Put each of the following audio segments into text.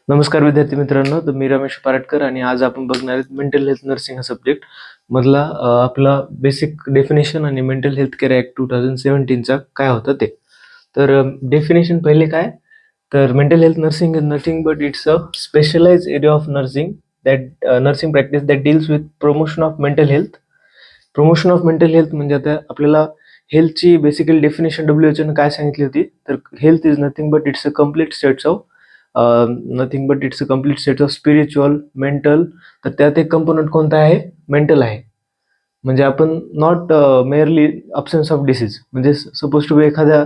नमस्कार विद्यार्थी मित्रांनो, तर मी रमेश पारटकर आणि आज आपण बघणार आहेत मेंटल हेल्थ नर्सिंग हा सब्जेक्ट मधला आपला बेसिक डेफिनेशन आणि मेंटल हेल्थ केअर ॲक्ट 2017चा काय होतं ते. तर डेफिनेशन पहिले काय, तर mental health nursing is nothing but it's a specialised area of nursing that nursing practice that deals with promotion of mental health. Promotion of mental health म्हणजे आता आपल्याला हेल्थची बेसिकली डेफिनेशन WHO काय सांगितली होती, तर health is nothing but it's a complete states of nothing but it's a complete state of spiritual mental. तर त्यात एक कंपोनंट कोणता आहे, मेंटल आहे. म्हणजे आपण not merely absence of disease, म्हणजे सपोज टू बी एखाद्या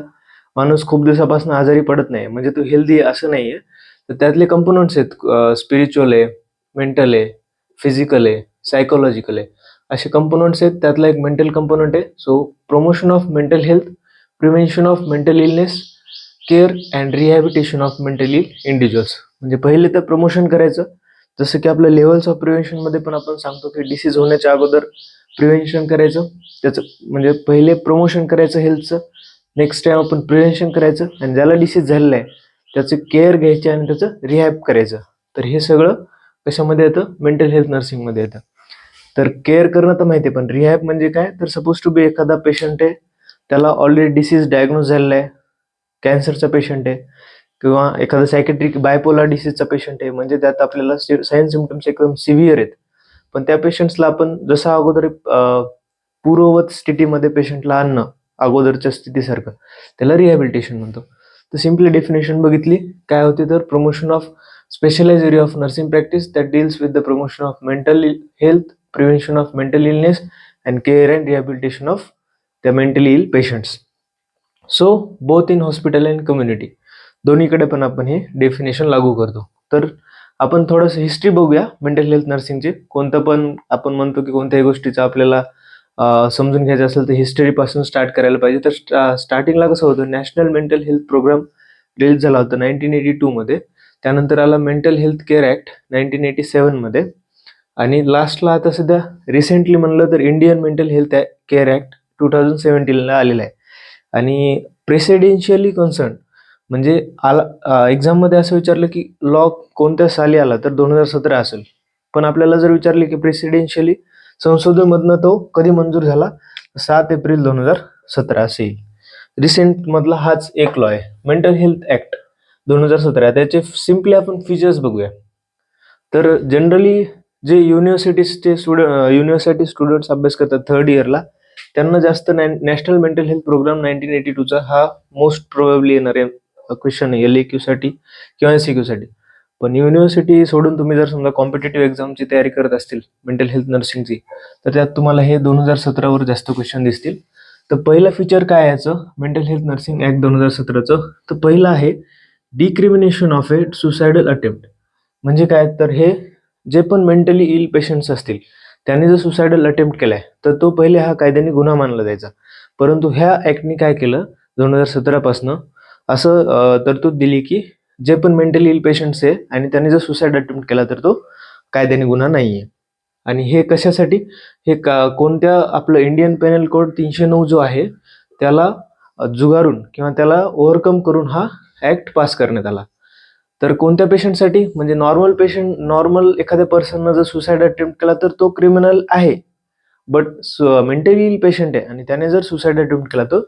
माणूस खूप दिवसापासून आजारी पडत नाही म्हणजे तो हेल्दी असं नाहीये. तर त्यातले कंपोनंट्स आहेत, स्पिरिच्युअल आहे, मेंटल आहे, फिजिकल आहे, सायकोलॉजिकल आहे, असे कंपोनंट्स आहेत. त्यातला एक मेंटल कंपोनंट आहे. So promotion of mental health, prevention of mental illness, care and rehabilitation of mentally individuals. म्हणजे पहिले तर प्रमोशन करायचं, जसं की आपल्या लेव्हल्स ऑफ प्रिव्हेन्शनमध्ये पण आपण सांगतो की डिसीज होण्याच्या अगोदर प्रिव्हेन्शन करायचं. त्याचं म्हणजे पहिले प्रमोशन करायचं हेल्थचं, नेक्स्ट टाइम आपण प्रिव्हेन्शन करायचं, आणि ज्याला डिसीज झालेलं आहे त्याचं केअर घ्यायची आणि त्याचं रिहॅब करायचं. तर हे सगळं कशामध्ये येतं, मेंटल हेल्थ नर्सिंगमध्ये येतं. तर केअर करणं तर माहिती आहे, पण रिहॅब म्हणजे काय, तर सपोज टू बी एखादा पेशंट आहे, त्याला ऑलरेडी डिसीज डायग्नोज झालेला आहे, कॅन्सरचा पेशंट आहे, किंवा एखादा सायकेट्रिक बायपोलर डिसीजचा पेशंट आहे, म्हणजे त्यात आपल्याला साईन सिम्पटम्स एकदम सिव्हिअर आहेत. पण त्या पेशंट्सला आपण जसं अगोदर पूर्ववत स्थितीमध्ये पेशंटला आणणं, अगोदरच्या स्थितीसारखं, त्याला रिहॅबिलिटेशन म्हणतो. तर सिम्पली डेफिनेशन बघितली काय होती, तर promotion of specialise area of nursing practice that deals with the promotion of mental health, prevention of mental illness and care and rehabilitation of the mentally ill patients. So both in hospital and community, दोन्हीकडे पण आपण हे definition लागू करतो. तर आपण थोडंसं history बघूया मेंटल हेल्थ नर्सिंगची. कोणतं पण आपण म्हणतो की कोणत्याही गोष्टीचं आपल्याला समजून घ्यायचं असेल तर हिस्टरीपासून स्टार्ट करायला पाहिजे. तर स्टार्टिंगला कसं होतं, national mental health programme release झाला होता 1982 मध्ये. त्यानंतर आला मेंटल हेल्थ केअर ॲक्ट 1987 मध्ये, आणि लास्टला आता सध्या रिसेंटली म्हणलं तर Indian mental health care act 2017ला आलेला आहे. आणि प्रेसिडेन्शियली कन्सर्न म्हणजे आला एक्झाममध्ये असं विचारलं की लॉ कोणत्या साली आला, तर 2017 असेल. पण आपल्याला जर विचारले की प्रेसिडेन्शियली संसदेमधनं तो कधी मंजूर झाला, 7 एप्रिल 2017 असे येईल. रिसेंट मधला हाच एक लॉ आहे, मेंटल हेल्थ ऍक्ट 2017. त्याचे सिम्पली आपण फीचर्स बघूया. तर जनरली जे युनिव्हर्सिटी स्टुडंट्स अभ्यास करतात थर्ड इयरला, त्यांना जास्त नॅशनल मेंटल हेल्थ प्रोग्राम 1982चा हा मोस्ट प्रोबेबली येणार आहे क्वेश्चन आहे, LAQ साठी किंवा SAQ साठी. पण युनिव्हर्सिटी सोडून तुम्ही जर समजा कॉम्पिटेटिव्ह एक्झामची तयारी करत असतील मेंटल हेल्थ नर्सिंगची, तर त्यात तुम्हाला हे 2017 वर जास्त क्वेश्चन दिसतील. तर पहिलं फीचर काय आहे याचं, मेंटल हेल्थ नर्सिंग ऍक्ट 2017चं, तर पहिलं आहे डिक्रिमिनेशन ऑफ ए सुसायडल अटेम्प्ट. म्हणजे काय, तर हे जे पण मेंटली इल पेशंट्स असतील त्यांनी जर सुसायडल अटेम्प्ट केलाय तर तो पहिले हा कायद्याने गुन्हा मानला जायचा. परंतु ह्या ऍक्टने काय केलं, 2017 पासनं असं तरतूद दिली की जे पण मेंटली इल पेशंट्स आहे आणि त्यांनी जर सुसाईड अटेम्प्ट केला तर तो कायद्याने गुन्हा नाहीये. आणि हे कशासाठी, हे कोणत्या आपलं इंडियन पेनल कोड 309 जो आहे त्याला जुगारून किंवा त्याला ओव्हरकम करून हा ऍक्ट पास करण्यात आला. तर कोणत्या पेशंटसाठी, म्हणजे नॉर्मल पेशंट, नॉर्मल एखाद्या पर्सननं जर सुसाईड अटेम्प्ट केला तर तो क्रिमिनल आहे. बट मेंटली इल पेशंट आहे आणि त्याने जर सुसाईड अटेम्प्ट केला तर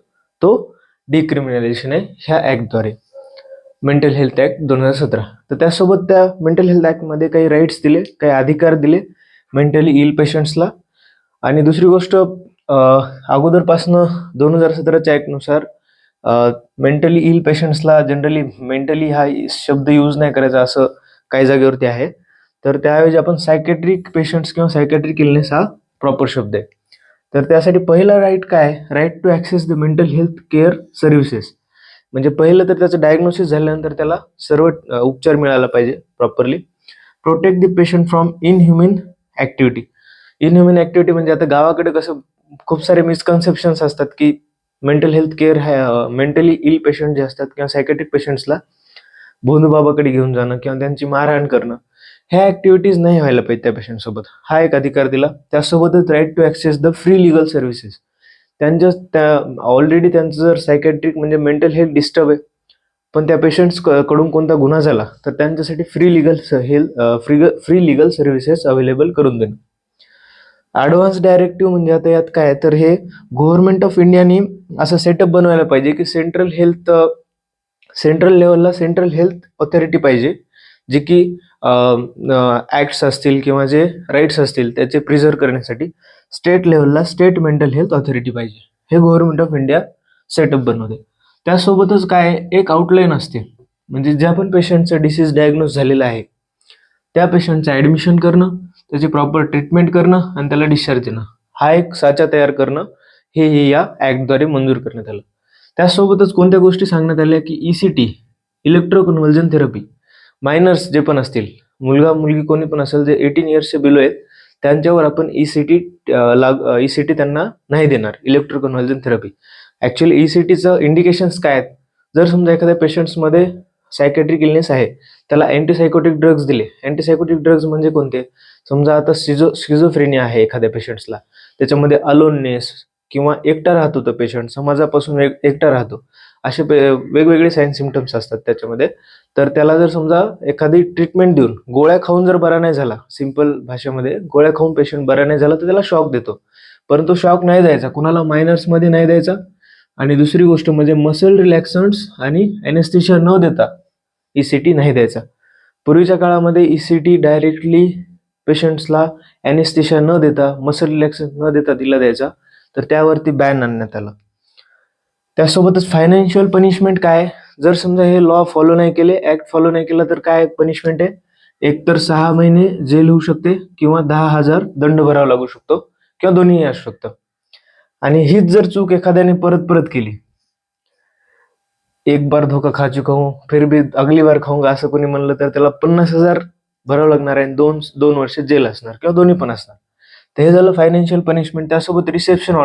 तो डिक्रिमिनलायझेशन आहे ह्या ऍक्टद्वारे, मेंटल हेल्थ ऍक्ट 2017. तर त्यासोबत त्या मेंटल हेल्थ ऍक्टमध्ये काही राईट्स दिले, काही अधिकार दिले मेंटली इल पेशंट्सला. आणि दुसरी गोष्ट, अगोदरपासनं 2017च्या ऍक्टनुसार मेंटली इल पेशंट्सला जनरली मेंटली हा शब्द यूज नाही करायचा असं काही जागेवरती आहे. तर त्याऐवजी आपण सायकेट्रिक पेशंट्स किंवा सायकेट्रिक इलनेस हा प्रॉपर शब्द आहे. तर त्यासाठी पहिला राईट काय, right to access the mental health care services. म्हणजे पहिलं तर त्याचं डायग्नोसिस झाल्यानंतर त्याला सर्व उपचार मिळाला पाहिजे properly. Protect the patient from inhuman activity. Inhuman activity म्हणजे आता गावाकडे कसं खूप सारे मिसकन्सेप्शन्स असतात की mental health care mentally ill patient जे असतात किंवा सायकेट्रिक पेशंट्सला भोंदूबाबाकडे घेऊन जाणं किंवा त्यांची मारहाण करणं, ह्या ऍक्टिव्हिटीज नाही व्हायला पाहिजे त्या पेशंट सोबत. हा एक अधिकार दिला. त्यासोबतच right to access the free legal services. त्यांच्या ऑलरेडी त्यांचं जर सायकेट्रिक म्हणजे मेंटल हेल्थ डिस्टर्ब आहे पण त्या पेशंट्स कडून कोणता गुन्हा झाला तर त्यांच्यासाठी फ्री लिगल सर्व्हिसेस अवेलेबल करून देणं. ॲडव्हान्स डायरेक्टिव्ह म्हणजे आता यात काय तर हे गव्हर्नमेंट ऑफ इंडियाने असं सेटअप बनवायला पाहिजे की सेंट्रल लेवलला सेंट्रल हेल्थ ऑथॉरिटी पाहिजे, जे की ऍक्ट्स असतील किंवा जे राईट्स असतील त्याचे प्रिझर्व करण्यासाठी स्टेट लेवलला स्टेट मेंटल हेल्थ ऑथॉरिटी पाहिजे. हे गव्हर्नमेंट ऑफ इंडिया सेटअप बनवते. त्यासोबतच काय एक आउटलाईन असते, म्हणजे ज्या पण पेशंटचं डिसीज डायग्नोज झालेलं आहे त्या पेशंटचं ऍडमिशन करणं, त्याची प्रॉपर ट्रीटमेंट करणं आणि त्याला डिस्चार्ज देणं, हा एक साचा तयार करणं हे या ऍक्टद्वारे मंजूर करण्यात आलं. त्यासोबतच कोणत्या गोष्टी सांगण्यात आल्या की ECT, इलेक्ट्रोकन्व्हल्जन थेरपी, मायनर्स जे पण असतील, मुलगा मुलगी कोणी पण असेल जे 18 इयर्सचे बिलो आहेत त्यांच्यावर आपण ECT त्यांना नाही देणार, इलेक्ट्रोकन्व्हल्जन थेरपी. ऍक्च्युअली ECTचं इंडिकेशन्स काय आहेत, जर समजा एखाद्या पेशंट्समध्ये सायकॅट्रिक इलनेस आहे त्याला अँटीसायकोटिक ड्रग्ज दिले. अँटीसायकोटिक ड्रग्ज म्हणजे कोणते, समजा आता शिझोफ्रेनिया आहे एखाद्या पेशंट्सला, त्याच्यामध्ये अलोननेस किंवा एकटा राहतो तो पेशंट, समाजापासून एकटा राहतो, असे वेगवेगळे साईन सिम्पटम्स असतात त्याच्यामध्ये. तर त्याला जर समजा एखादी ट्रीटमेंट देऊन गोळ्या खाऊन जर बरा नाही झाला, सिंपल भाषेमध्ये गोळ्या खाऊन पेशंट बरा नाही झाला तर त्याला शॉक देतो, परंतु शॉक नाही द्यायचा, कुणाला मायनर्समध्ये नाही द्यायचा. आणि दुसरी गोष्ट म्हणजे मसल रिलॅक्संट्स आणि एनेस्थेशिया न देता ECT नाही द्यायचा. पूर्वीच्या काळामध्ये ECT डायरेक्टली पेशंट्सला एनेस्थेशिया न देता, मसल रिलॅक्सन न देता दिला द्यायचा, तर त्यावरती बॅन आणण्यात आला. त्यासोबतच फायनान्शियल पनिशमेंट काय, जर समजा हे लॉ फॉलो नाही केले, ऍक्ट फॉलो नाही केला तर काय पनिशमेंट आहे, एकतर 6 महिने जेल होऊ शकते किंवा 10,000 दंड भरावा लागू शकतो किंवा दोन्ही असू शकतं. आणि हीच जर चूक एखाद्याने परत परत केली, एक बार धोका खा चुका हूं फिर भी अगली बार खाऊंगा असं कोणी म्हणलं तर त्याला 50,000 भरावं लागणार आहे, 2 वर्ष जेल असणार किंवा दोन्ही पण असणार. तर हे झालं फायनान्शियल पनिशमेंट. त्यासोबत रिसेप्शन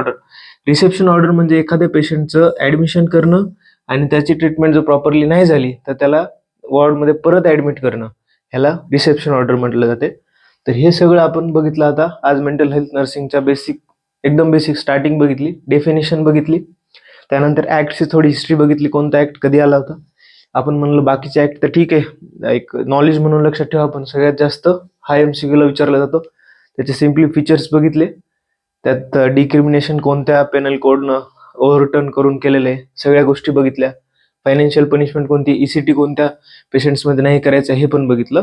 ऑर्डर म्हणजे एखाद्या पेशंटचं ऍडमिशन करणं आणि त्याची ट्रीटमेंट जर प्रॉपरली नाही झाली तर त्याला वॉर्डमध्ये परत ऍडमिट करणं, ह्याला रिसेप्शन ऑर्डर म्हटलं जाते. तर हे सगळं आपण बघितलं आता आज मेंटल हेल्थ नर्सिंगच्या एकदम बेसिक स्टार्टिंग बघितली, डेफिनेशन बघितली, त्यानंतर ऍक्टची थोडी हिस्ट्री बघितली, कोणता ऍक्ट कधी आला होता. आपण म्हणलं बाकीचे ऍक्ट तर ठीक आहे, एक नॉलेज म्हणून लक्षात ठेवा, पण सगळ्यात जास्त हा MCQ ला विचारला जातो. त्याचे सिम्पली फीचर्स बघितले, त्यात डिक्रिमिनेशन कोणत्या पेनल कोडनं ओव्हरटर्न करून केलेलं आहे, सगळ्या गोष्टी बघितल्या. फायनान्शियल पनिशमेंट कोणती, ECT कोणत्या पेशंट्समध्ये नाही करायचं हे पण बघितलं.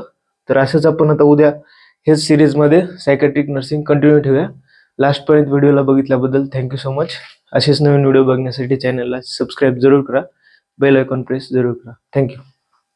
तर असंच आपण आता उद्या हेच सिरीजमध्ये सायकॅट्रिक नर्सिंग कंटिन्यू ठेवूया. लास्टपर्यंत व्हिडिओला बघितल्याबद्दल थँक्यू सो मच. असेच नवीन व्हिडिओ बघण्यासाठी चॅनलला सबस्क्राईब जरूर करा, बेल आयकॉन प्रेस जरूर करा. थँक्यू.